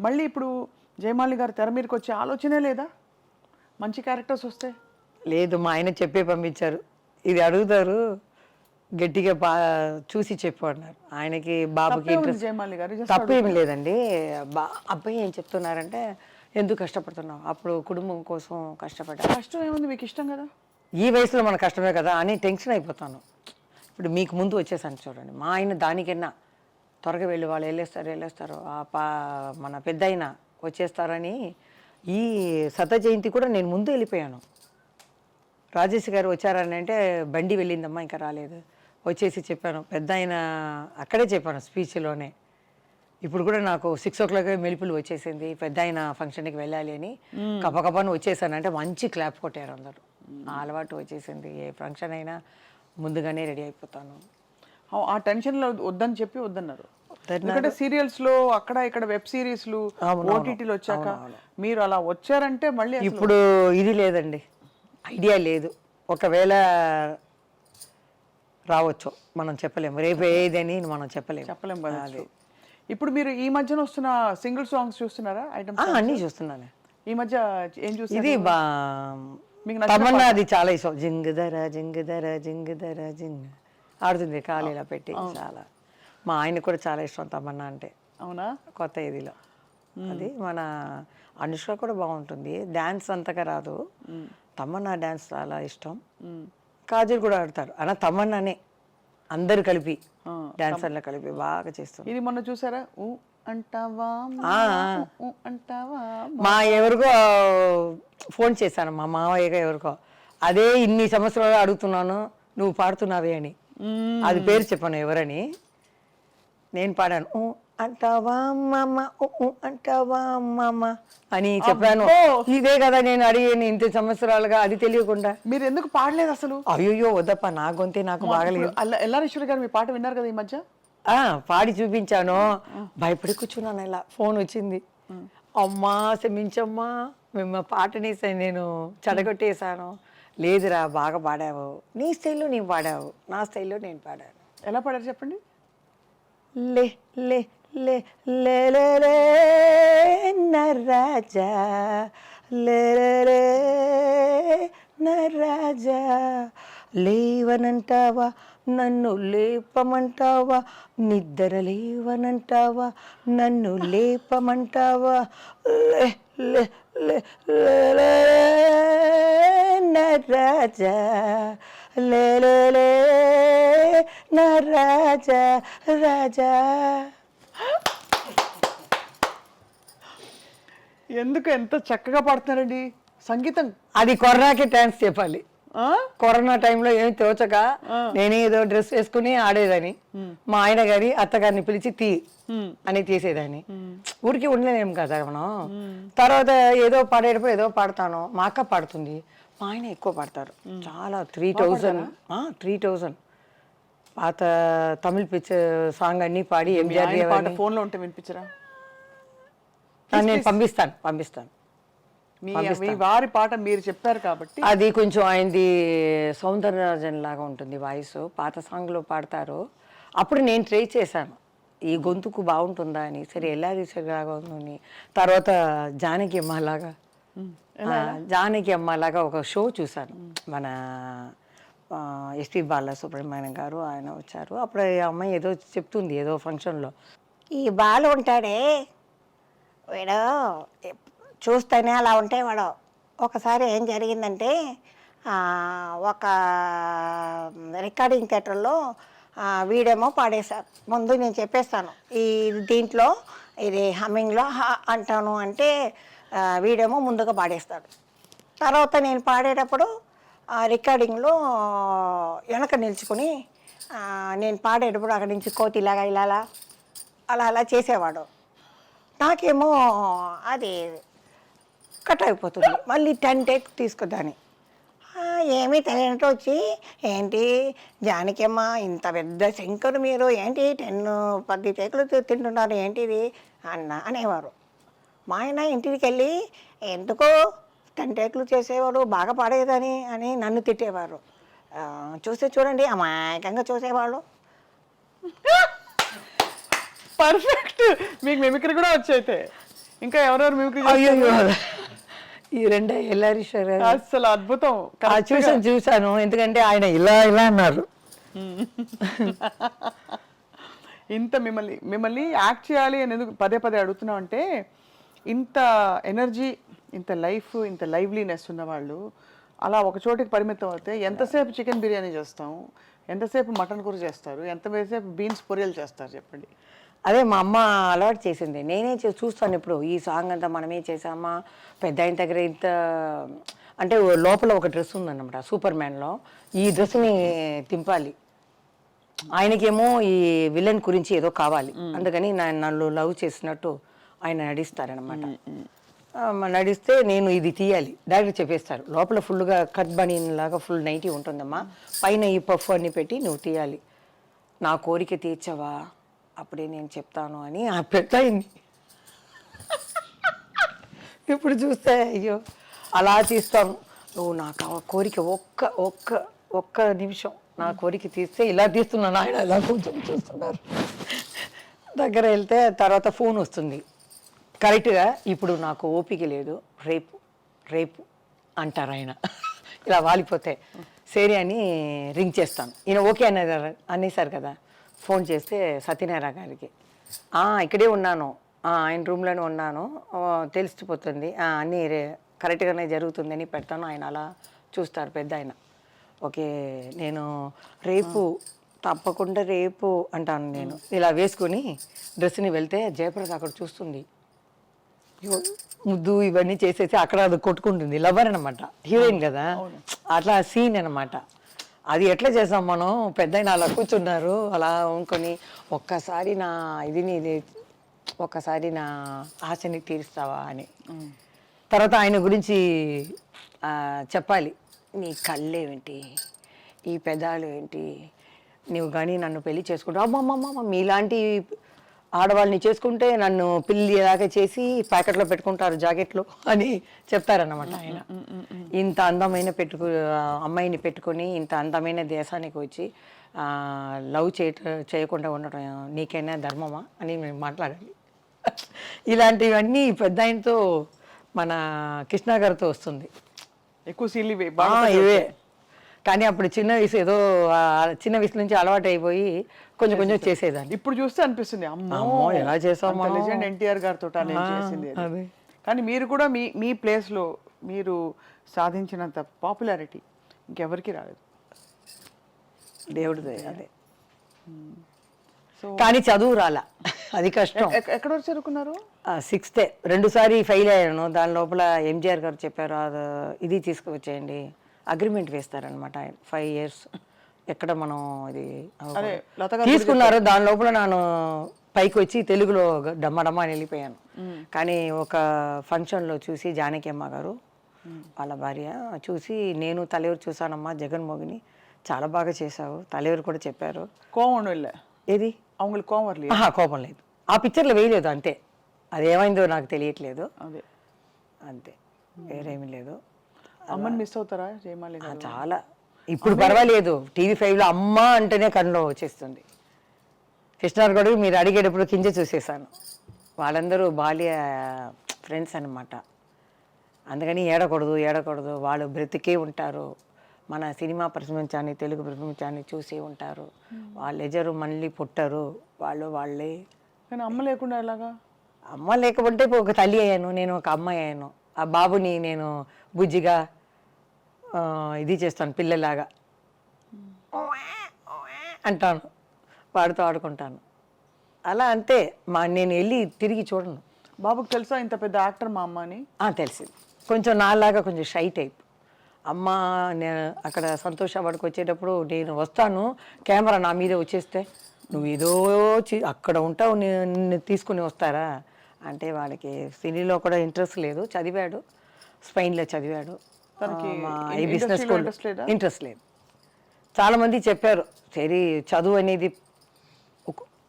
మళ్ళీ ఇప్పుడు జయమాలి గారు తెర మీదకి వచ్చే ఆలోచనే లేదా? మంచి క్యారెక్టర్స్ వస్తే లేదు, మా ఆయన చెప్పే పంపించారు. ఇది అడుగుతారు గట్టిగా చూసి చెప్పు అన్నారు. ఆయనకి బాబుకి తప్పే ఉంది ఇంట్రెస్ట్. జయమాలి గారు. Just తప్పేమి లేదండి. అబ్బాయి ఏం చెప్తున్నారంటే, ఎందుకు కష్టపడుతున్నావు, అప్పుడు కుటుంబం కోసం కష్టపడ్డా. కష్టం ఏముంది, మీకు ఇష్టం కదా. ఈ వయసులో మన కష్టమే కదా అని టెన్షన్ అయిపోతాను. ఇప్పుడు మీకు ముందు వచ్చేసాను చూడండి. మా ఆయన దానికన్నా త్వరగా వెళ్ళి వాళ్ళు వెళ్ళేస్తారు మన పెద్ద ఆయన వచ్చేస్తారని ఈ శత జయంతి కూడా నేను ముందు వెళ్ళిపోయాను. రాజేష్ గారు వచ్చారని అంటే బండి వెళ్ళిందమ్మా ఇంకా రాలేదు, వచ్చేసి చెప్పాను. పెద్ద ఆయన అక్కడే చెప్పాను స్పీచ్లోనే. ఇప్పుడు కూడా నాకు 6 o'clock మెలుపులు వచ్చేసింది, పెద్ద ఆయన ఫంక్షన్కి వెళ్ళాలి అని కపకపని వచ్చేసాను. అంటే మంచి క్లాప్ కొట్టారు అందరూ. ఆ అలవాటు వచ్చేసింది. ఏ ఫంక్షన్ అయినా ముందుగానే రెడీ అయిపోతాను. ఆ టెన్షన్లో వద్దని చెప్పి వద్దన్నారు. ఎందుకంటే సీరియల్స్లో అక్కడ ఇక్కడ వెబ్ సిరీస్లు ఓటీటీలు వచ్చాక మీరు అలా వచ్చారంటే మళ్ళీ ఇప్పుడు ఇది లేదండి, ఐడియా లేదు. ఒకవేళ రావచ్చు, మనం చెప్పలేము. రేపు ఏదని మనం చెప్పలేము కదా. ఇప్పుడు మీరు ఈ మధ్యన వస్తున్న సింగిల్ సాంగ్స్ చూస్తున్నారా? ఐటమ్స్ అన్నీ చూస్తున్నాను. ఈ మధ్య ఏం చూస్తారు? ఇది మీకు తమన్నా అది చాలా ఇష్టం. జింగుదర జింగుదర జింగుదర జింగ్ ఆడుతుంది ఖాళీలా పెట్టి. చాలా మా ఆయన కూడా చాలా ఇష్టం తమన్నా అంటే. అవునా? కొత్త ఇదిలో అది మన అనుష్క కూడా బాగుంటుంది. డ్యాన్స్ అంతగా రాదు, తమన్నా డ్యాన్స్ చాలా ఇష్టం. కాజల్ కూడా ఆడతారు. అలా తమన్నానే అందరు కలిపి డాన్సర్లు కలిపి బాగా చేస్తాం. ఇది మొన్న చూసారా? అంటావా అంటావా మా ఎవరికో ఫోన్ చేశాను, మా మావయ్యగా ఎవరికో. అదే ఇన్ని సంవత్సరాలు అడుగుతున్నాను నువ్వు పాడుతున్నావే అని. అది పేరు చెప్పాను ఎవరని. నేను పాడాను. అంటావా మామ అంటావా మామ అని చెప్పాను. ఇదే కదా నేను అడిగాను ఇంత సంవత్సరాలుగా, అది తెలియకుండా. మీరు ఎందుకు పాడలేదు అసలు? అయ్యో వద్దప్ప, నా గొంతే నాకు బాగలేదు. ఎల్లారేశ్వరి గారు మీ పాట విన్నారు కదా ఈ మధ్య? పాడి చూపించాను. భయపడి కూర్చున్నాను. ఇలా ఫోన్ వచ్చింది. అమ్మా క్షమించమ్మా, మేము పాటని నేను చెడగొట్టేశాను. లేదురా బాగా పాడావు, నీ స్టైల్లో నీవు పాడావు, నా స్టైల్లో నేను పాడాను. ఎలా పాడారు చెప్పండి? లే లే లే లే లే లే నరాజా లే లే నరాజా, లేవనంటావా నన్ను లేపమంటావా, నిద్ర లేవనంటావా నన్ను లేపమంటావా, లే లే లే లే నరాజా లే లే లే నరాజా రాజా. ఎందుకు ఎంత చక్కగా పాడుతున్నారండి సంగీతం? అది కరోనాకి డాన్స్ చెప్పాలి. కరోనా టైంలో ఏమి తోచక నేనే ఏదో డ్రెస్ వేసుకుని ఆడేదాన్ని. మా ఆయన గారి అత్తగారిని పిలిచి అని తీసేదాన్ని. ఊరికి ఉండలేము కదా మనం. తర్వాత ఏదో పాడేటప్పుడు ఏదో పాడతాను. మా అక్క పాడుతుంది, మా ఆయన ఎక్కువ పాడతారు. చాలా 3000 పాత తమిళ పిక్చర్ సాంగ్ అన్ని పాడి ఎంజిఆర్ ఫోన్ లో ఉంటే వినిపించరా? నేను పంపిస్తాను. మీ వారి పాట మీరు చెప్పారు కాబట్టి అది కొంచెం ఆయనది సౌందరరాజన్ లాగా ఉంటుంది వాయిస్. పాత సాంగ్లో పాడతారు. అప్పుడు నేను ట్రై చేశాను ఈ గొంతుకు బాగుంటుందా అని. సరే ఎల్లారీలాగా ఉందని. తర్వాత జానకి అమ్మ లాగా ఒక షో చూశాను. మన ఎస్పి బాలసుబ్రహ్మణ్యం గారు ఆయన వచ్చారు. అప్పుడు ఈ అమ్మాయి ఏదో చెప్తుంది ఏదో ఫంక్షన్లో, ఈ బాలు ఉంటాడే వీడు చూస్తేనే అలా ఉంటే వాడు. ఒకసారి ఏం జరిగిందంటే ఒక రికార్డింగ్ థియేటర్లో వీడేమో పాడేశారు. ముందు నేను చెప్పేస్తాను ఈ దీంట్లో ఇది హమ్మింగ్లో అంటాను అంటే వీడేమో ముందుగా పాడేస్తాడు. తర్వాత నేను పాడేటప్పుడు రికార్డింగ్లో వెనక నిల్చుకొని నేను పాడేటప్పుడు అక్కడి నుంచి కోతిలాగా ఇలా అలా చేసేవాడు. నాకేమో అది కట్ అయిపోతుంది. మళ్ళీ 10 టేక్ తీసుకుందాన్ని. ఏమీ తెలియనట్టు వచ్చి, ఏంటి జానకమ్మ ఇంత పెద్ద శంకరు మీరు ఏంటి 10 టేకులు తింటున్నారు ఏంటిది అనేవారు. మా ఆయన ఇంటికి వెళ్ళి ఎందుకో 10 టేకులు చేసేవారు, బాగా పాడేదని అని నన్ను తిట్టేవారు. చూడండి అమాయకంగా చూసేవాళ్ళు. పర్ఫెక్ట్. మీకు మిమిక్రీ కూడా వచ్చైతే ఇంకా ఎవరెవరు మిమిక్రీ అయ్యో ఈ రెండే ఎల్లారీశ్వర్ గారు అసలు అద్భుతం. చూసాను, ఎందుకంటే ఆయన ఇలా ఇలా అన్నారు. ఇంత మిమ్మల్ని యాక్ట్ చేయాలి అని ఎందుకు పదే పదే అడుగుతున్నాం అంటే, ఇంత ఎనర్జీ, ఇంత లైఫ్, ఇంత లైవ్లీనెస్ ఉన్న వాళ్ళు అలా ఒక చోటికి పరిమితం అవుతే ఎంతసేపు చికెన్ బిర్యానీ చేస్తాం, ఎంతసేపు మటన్ కూర చేస్తారు, ఎంతసేపు బీన్స్ పొరియలు చేస్తారు చెప్పండి. అదే మా అమ్మ అలవాటు చేసింది. నేనే చూస్తాను ఇప్పుడు ఈ సాంగ్ అంతా మనమే చేసామా, పెద్ద ఆయన దగ్గర ఇంత అంటే లోపల ఒక డ్రెస్ ఉందన్నమాట సూపర్ మ్యాన్లో, ఈ డ్రెస్ని తింపాలి, ఆయనకేమో ఈ విలన్ గురించి ఏదో కావాలి, అందుకని నన్ను లవ్ చేసినట్టు ఆయన నడిస్తారనమాట. నడిస్తే నేను ఇది తీయాలి, డైరెక్ట్ చెప్పేస్తారు. లోపల ఫుల్గా కట్ బనీన్ లాగా ఫుల్ నైటీ ఉంటుందమ్మా, పైన ఈ పఫ్ అన్ని పెట్టి నువ్వు తీయాలి, నా కోరిక తీర్చవా అప్పుడే నేను చెప్తాను అని ఆ పెద్దయింది. ఇప్పుడు చూస్తే అయ్యో అలా తీస్తాను, నువ్వు నాకు ఆ కోరిక ఒక్క ఒక్క ఒక్క నిమిషం నా కోరిక తీస్తే ఇలా తీస్తున్నాను, ఆయన అలా కొంచెం చూస్తున్నారు. దగ్గర వెళ్తే తర్వాత ఫోన్ వస్తుంది కరెక్ట్గా, ఇప్పుడు నాకు ఓపిక లేదు, రేపు రేపు అంటారు ఆయన. ఇలా వాలిపోతే సరే అని రింగ్ చేస్తాను. ఈయన ఓకే అనేసారు కదా. ఫోన్ చేస్తే సత్యనారాయణ గారికి, ఇక్కడే ఉన్నాను, ఆయన రూమ్లోనే ఉన్నాను, తెలిసిపోతుంది, అన్నీ కరెక్ట్గానే జరుగుతుందని పెడతాను. ఆయన అలా చూస్తారు పెద్ద ఆయన. ఓకే నేను రేపు తప్పకుండా రేపు అంటాను. నేను ఇలా వేసుకొని డ్రెస్ని వెళ్తే జయప్రద అక్కడ చూస్తుంది, ముద్దు ఇవన్నీ చేసేసి అక్కడ అది కొట్టుకుంటుంది. లవర్ అనమాట, హీరోయిన్ కదా, అట్లా సీన్ అనమాట. అది ఎట్లా చేసాం మనం, పెద్ద అలా కూర్చున్నారు అలా ఉంకొని, ఒక్కసారి నా ఇది ఒక్కసారి నా ఆశని తీరుస్తావా అని. తర్వాత ఆయన గురించి చెప్పాలి, నీ కళ్ళేంటి, ఈ పెదాలు ఏంటి, నువ్వు కానీ నన్ను పెళ్లి చేసుకుంటావు, అమ్మమ్మమ్మ మీలాంటి ఆడవాళ్ళని చేసుకుంటే నన్ను పిల్లి ఎలాగ చేసి ప్యాకెట్లో పెట్టుకుంటారు జాకెట్లో అని చెప్తారన్నమాట ఆయన. ఇంత అందమైన అమ్మాయిని పెట్టుకొని ఇంత అందమైన దేశానికి వచ్చి లవ్ చేయకుండా ఉండటం నీకైనా ధర్మమా అని మేము మాట్లాడాలి. ఇలాంటివన్నీ పెద్ద ఆయనతో మన కృష్ణ గారితో వస్తుంది ఎక్కువ సీన్లు ఇవే. కానీ అప్పుడు చిన్న వయసు ఏదో చిన్న వయసు నుంచి అలవాటు అయిపోయి కొంచెం కొంచెం చేసేదాన్ని. ఇప్పుడు చూస్తే అనిపిస్తుంది అమ్మో ఎలా చేసాము, లెజెండ్ ఎన్టీఆర్ గారితో చేసింది. కానీ మీరు కూడా మీ ప్లేస్లో మీరు సాధించినంత పాపులారిటీ ఇంకెవరికి రాలేదు, దేవుడిదే. అదే కానీ చదువు రాలా, అది కష్టం. ఎక్కడ వరకు చదువుకున్నారు? 6th 2సారి ఫెయిల్ అయ్యాను. దాని లోపల ఎంజిఆర్ గారు చెప్పారు, ఇది తీసుకువచ్చేయండి, అగ్రిమెంట్ వేస్తారనమాట ఆయన 5 years. ఎక్కడ మనం ఇది తీసుకున్నారు. దాని లోపల నేను పైకి వచ్చి తెలుగులో డమ్మడమ్మ అని వెళ్ళిపోయాను. కానీ ఒక ఫంక్షన్లో చూసి జానకి అమ్మ గారు వాళ్ళ భార్య చూసి, నేను తలెవరు చూసానమ్మా జగన్మోహిని, చాలా బాగా చేశావు, తలెవరు కూడా చెప్పారు. కోపం వెళ్ళా ఏది అవங்களுக்கு కోపం లేదు, ఆ పిక్చర్లో వేయలేదు అంతే. అది ఏమైందో నాకు తెలియట్లేదు, అదే అంతే, వేరేమీ లేదు. అమ్మని మిస్ అవుతారా జయమాలి? చాలా. ఇప్పుడు పర్వాలేదు, TV5లో అమ్మ అంటేనే కన్నులో వచ్చేస్తుంది. కృష్ణార్ కూడా మీరు అడిగేటప్పుడు కింద చూసేసాను, వాళ్ళందరూ బాల్య ఫ్రెండ్స్ అనమాట. అందుకని ఏడకూడదు, వాళ్ళు బ్రతికే ఉంటారు, మన సినిమా ప్రపంచాన్ని తెలుగు ప్రపంచాన్ని చూసి ఉంటారు, వాళ్ళు ఎజరు మళ్ళీ పుట్టరు, వాళ్ళే. కానీ అమ్మ లేకుండా ఎలాగా? అమ్మ లేకపోతే ఒక తల్లి అయ్యాను, నేను ఒక అమ్మాయి అయ్యాను. ఆ బాబుని నేను బుజ్జిగా ఇది చేస్తాను, పిల్లలాగా అంటాను, వాడితో ఆడుకుంటాను, అలా అంతే. నేను వెళ్ళి తిరిగి చూడను. బాబుకి తెలుసా ఇంత పెద్ద యాక్టర్ మా అమ్మ అని? తెలిసింది. కొంచెం నాలాగా కొంచెం షై టైప్. అమ్మ నేను అక్కడ సంతోష వాడికి వచ్చేటప్పుడు నేను వస్తాను, కెమెరా నా మీదే వచ్చేస్తే నువ్వు ఏదో అక్కడ ఉంటావు, నిన్ను తీసుకుని వస్తారా అంటే, వాడికి సినీలో కూడా ఇంట్రెస్ట్ లేదు, చదివాడు స్పెయిన్లో చదివాడు, ఈ బిజినెస్ ఇంట్రెస్ట్ లేదు. చాలామంది చెప్పారు, సరే చదువు అనేది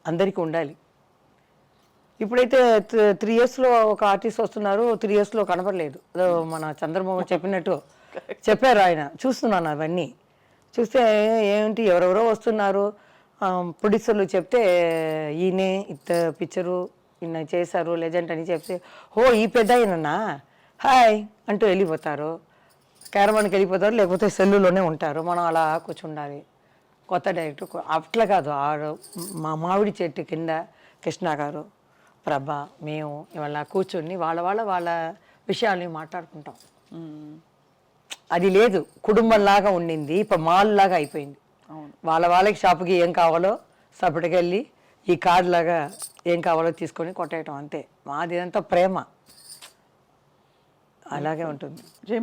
అందరికీ ఉండాలి. ఇప్పుడైతే 3 yearsలో ఒక ఆర్టిస్ట్ వస్తున్నారు, 3 yearsలో కనపడలేదు. మన చంద్రబాబు చెప్పినట్టు చెప్పారు ఆయన. చూస్తున్నాను అవన్నీ, చూస్తే ఏంటి ఎవరెవరో వస్తున్నారు, ప్రొడ్యూసర్లు చెప్తే ఈయనే ఇంత పిక్చరు ఇన్న చేశారు లెజెండ్ అని చెప్తే ఓ ఈ పెద్ద అయినన్నా హాయ్ అంటూ వెళ్ళిపోతారు, క్యారవాన్కి వెళ్ళిపోతారు, లేకపోతే సెల్లులోనే ఉంటారు. మనం అలా కూర్చుండాలి. కొత్త డైరెక్టర్ అట్లా కాదు, మా మామిడి చెట్టు కింద కృష్ణ గారు, ప్రభ, మేము ఇవాళ కూర్చొని వాళ్ళ విషయాల్ని మాట్లాడుకుంటాం. అది లేదు, కుటుంబంలాగా ఉండింది, ఇప్పుడు మాల్ లాగా అయిపోయింది. వాళ్ళకి షాపుకి ఏం కావాలో సపటికి వెళ్ళి ఈ కార్డు లాగా ఏం కావాలో తీసుకొని కొట్టేయటం అంతే. మాది అంతా ప్రేమ అలాగే ఉంటుంది.